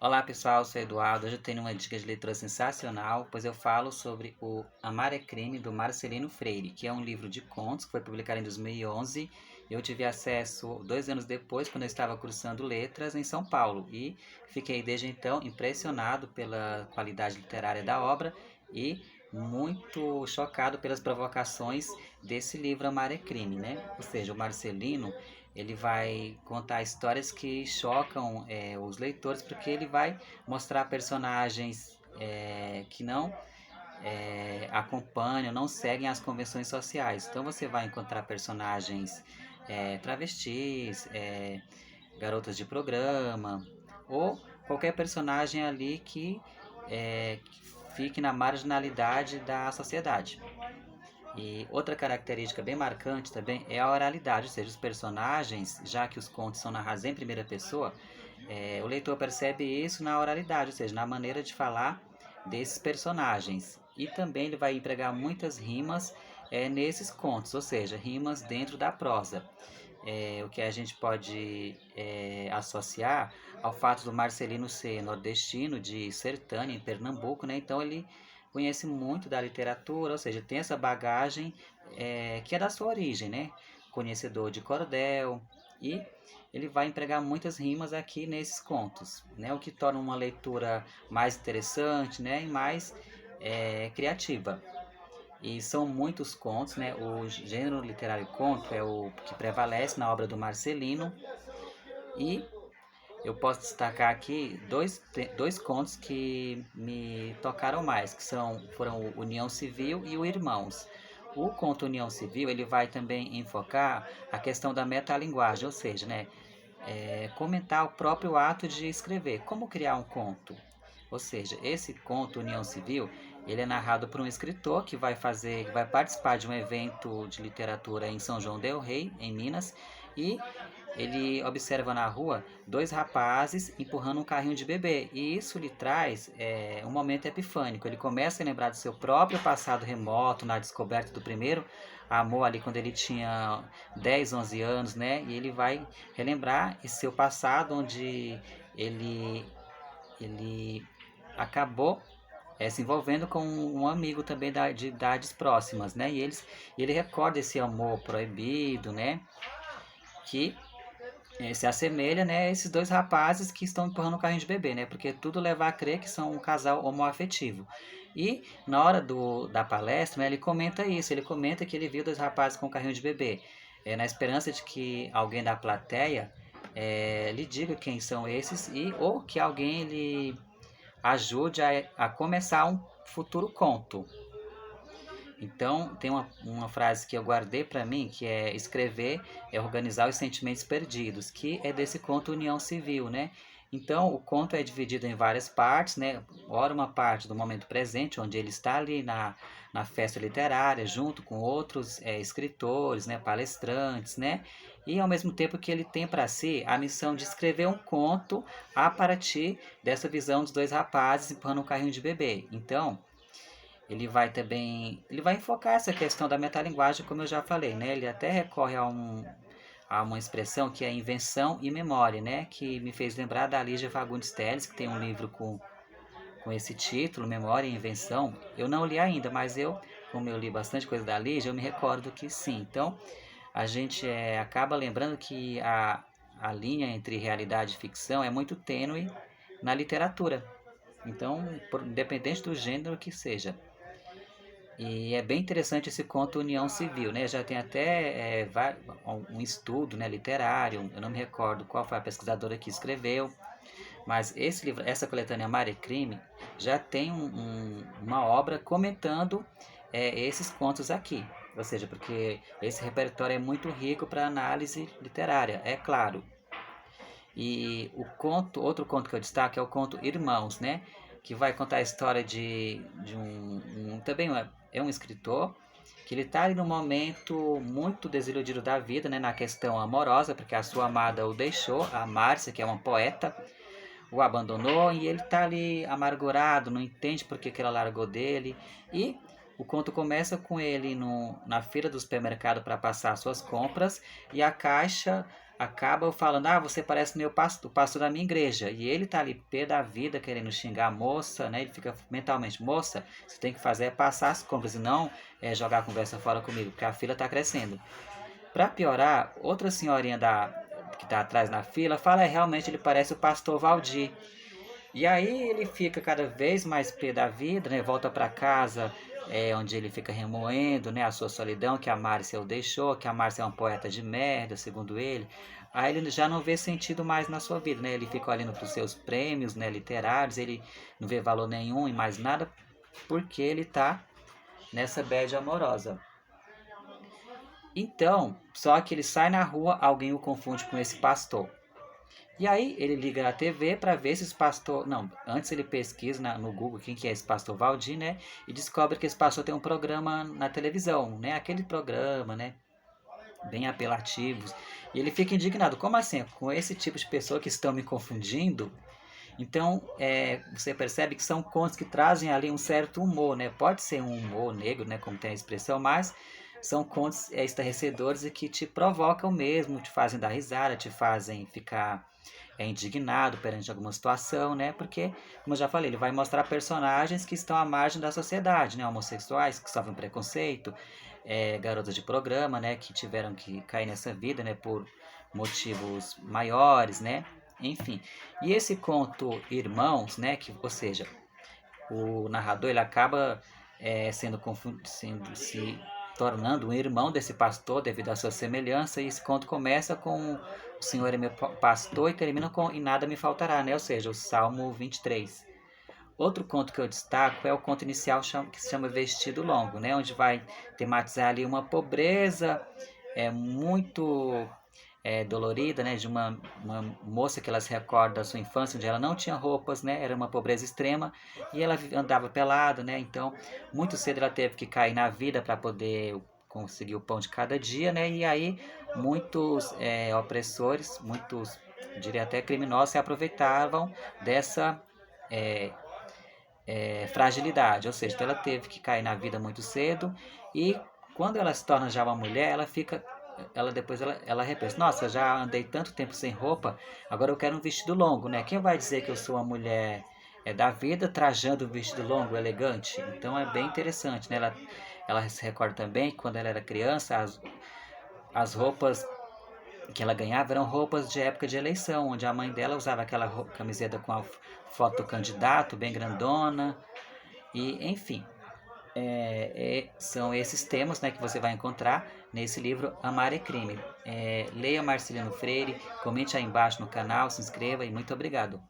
Olá pessoal, eu sou Eduardo. Hoje eu tenho uma dica de leitura sensacional, pois eu falo sobre o Amar é Crime, do Marcelino Freire, que é um livro de contos que foi publicado em 2011. Eu tive acesso 2 anos depois, quando eu estava cursando letras em São Paulo, e fiquei desde então impressionado pela qualidade literária da obra e muito chocado pelas provocações desse livro Amar é Crime, né? Ou seja, o Marcelino ele vai contar histórias que chocam os leitores, porque ele vai mostrar personagens que não acompanham, não seguem as convenções sociais. Então você vai encontrar personagens travestis, garotas de programa, ou qualquer personagem ali que fique na marginalidade da sociedade. E outra característica bem marcante também é a oralidade, ou seja, os personagens, já que os contos são narrados em primeira pessoa, o leitor percebe isso na oralidade, ou seja, na maneira de falar desses personagens. E também ele vai empregar muitas rimas nesses contos, ou seja, rimas dentro da prosa. O que a gente pode associar ao fato do Marcelino ser nordestino, de Sertânia, em Pernambuco, né? Então ele conhece muito da literatura, ou seja, tem essa bagagem que é da sua origem, né? Conhecedor de cordel, e ele vai empregar muitas rimas aqui nesses contos, né? O que torna uma leitura mais interessante, né? E mais criativa. E são muitos contos, né? O gênero literário conto é o que prevalece na obra do Marcelino. E eu posso destacar aqui dois contos que me tocaram mais, foram o União Civil e o Irmãos. O conto União Civil ele vai também enfocar a questão da metalinguagem, ou seja, né, comentar o próprio ato de escrever, como criar um conto. Ou seja, esse conto União Civil, ele é narrado por um escritor que vai participar de um evento de literatura em São João del Rei, em Minas, e ele observa na rua dois rapazes empurrando um carrinho de bebê, e isso lhe traz um momento epifânico. Ele começa a lembrar do seu próprio passado remoto, na descoberta do primeiro amor ali quando ele tinha 10, 11 anos, né? E ele vai relembrar esse seu passado, onde ele acabou se envolvendo com um amigo também de idades próximas, né? Ele recorda esse amor proibido, né? Que se assemelha, né, a esses dois rapazes que estão empurrando o carrinho de bebê, né? Porque tudo leva a crer que são um casal homoafetivo. E na hora da palestra, né, ele comenta isso, ele comenta que ele viu dois rapazes com um carrinho de bebê, na esperança de que alguém da plateia lhe diga quem são esses ou que alguém lhe ajude a começar um futuro conto. Então, tem uma frase que eu guardei para mim, que é escrever é organizar os sentimentos perdidos, que é desse conto União Civil, né? Então, o conto é dividido em várias partes, né? Ora, uma parte do momento presente, onde ele está ali na festa literária, junto com outros escritores, né? Palestrantes, né? E ao mesmo tempo que ele tem para si a missão de escrever um conto a partir dessa visão dos dois rapazes empurrando um carrinho de bebê. Então, ele vai enfocar essa questão da metalinguagem, como eu já falei, né? Ele até recorre a uma expressão que é invenção e memória, né? Que me fez lembrar da Lígia Fagundes Telles, que tem um livro com esse título, Memória e Invenção. Eu não li ainda, mas como eu li bastante coisa da Lígia, eu me recordo que sim. Então, a gente acaba lembrando que a linha entre realidade e ficção é muito tênue na literatura. Então, independente do gênero que seja. E é bem interessante esse conto União Civil, né? Já tem até um estudo, né, literário, eu não me recordo qual foi a pesquisadora que escreveu, mas esse livro, essa coletânea Mare Crime, já tem uma obra comentando esses contos aqui. Ou seja, porque esse repertório é muito rico para análise literária, é claro. E outro conto que eu destaco é o conto Irmãos, né? Que vai contar a história de também é um escritor que ele está ali num momento muito desiludido da vida, né? Na questão amorosa, porque a sua amada o deixou, a Márcia, que é uma poeta, o abandonou e ele está ali amargurado, não entende por que ela largou dele. E o conto começa com ele na fila do supermercado para passar suas compras e a caixa acabam falando, ah, você parece meu pastor, o pastor da minha igreja. E ele tá ali pé da vida querendo xingar a moça, né? Ele fica mentalmente, moça, você tem que fazer é passar as compras e não jogar a conversa fora comigo, porque a fila tá crescendo. Para piorar, outra senhorinha que tá atrás na fila fala, realmente ele parece o pastor Valdir. E aí ele fica cada vez mais pé da vida, né? Volta para casa, onde ele fica remoendo, né, a sua solidão, que a Márcia o deixou, que a Márcia é um poeta de merda, segundo ele. Aí ele já não vê sentido mais na sua vida, né? Ele fica olhando para os seus prêmios, né, literários, ele não vê valor nenhum em mais nada, porque ele tá nessa bad amorosa. Então, só que ele sai na rua, alguém o confunde com esse pastor. E aí ele liga na TV para ver se esse pastor... Não, antes ele pesquisa no Google quem que é esse pastor Valdir, né? E descobre que esse pastor tem um programa na televisão, né? Aquele programa, né? Bem apelativos. E ele fica indignado. Como assim? Com esse tipo de pessoa que estão me confundindo? Então, você percebe que são contos que trazem ali um certo humor, né? Pode ser um humor negro, né? Como tem a expressão, mas são contos estarrecedores e que te provocam mesmo, te fazem dar risada, te fazem ficar indignado perante alguma situação, né? Porque, como eu já falei, ele vai mostrar personagens que estão à margem da sociedade, né? Homossexuais que sofrem preconceito, garotas de programa, né? Que tiveram que cair nessa vida, né? Por motivos maiores, né? Enfim. E esse conto Irmãos, né? Que, ou seja, o narrador ele acaba sendo se tornando um irmão desse pastor devido à sua semelhança, e esse conto começa com o Senhor é meu pastor e termina com e nada me faltará, né? Ou seja, o Salmo 23. Outro conto que eu destaco é o conto inicial que se chama Vestido Longo, né? Onde vai tematizar ali uma pobreza muito dolorida, né, de uma moça que ela se recorda da sua infância, onde ela não tinha roupas, né, era uma pobreza extrema, e ela andava pelada, né, então muito cedo ela teve que cair na vida para poder conseguir o pão de cada dia, né, e aí muitos opressores, muitos, diria até criminosos, se aproveitavam dessa fragilidade, ou seja, ela teve que cair na vida muito cedo, e quando ela se torna já uma mulher, ela repensa, nossa, já andei tanto tempo sem roupa, agora eu quero um vestido longo, né? Quem vai dizer que eu sou uma mulher da vida trajando um vestido longo, elegante? Então é bem interessante, né? Ela se recorda também que quando ela era criança, as roupas que ela ganhava eram roupas de época de eleição, onde a mãe dela usava aquela camiseta com a foto do candidato, bem grandona, e enfim, são esses temas, né, que você vai encontrar nesse livro Amar é Crime. Leia Marcelino Freire, comente aí embaixo no canal, se inscreva e muito obrigado.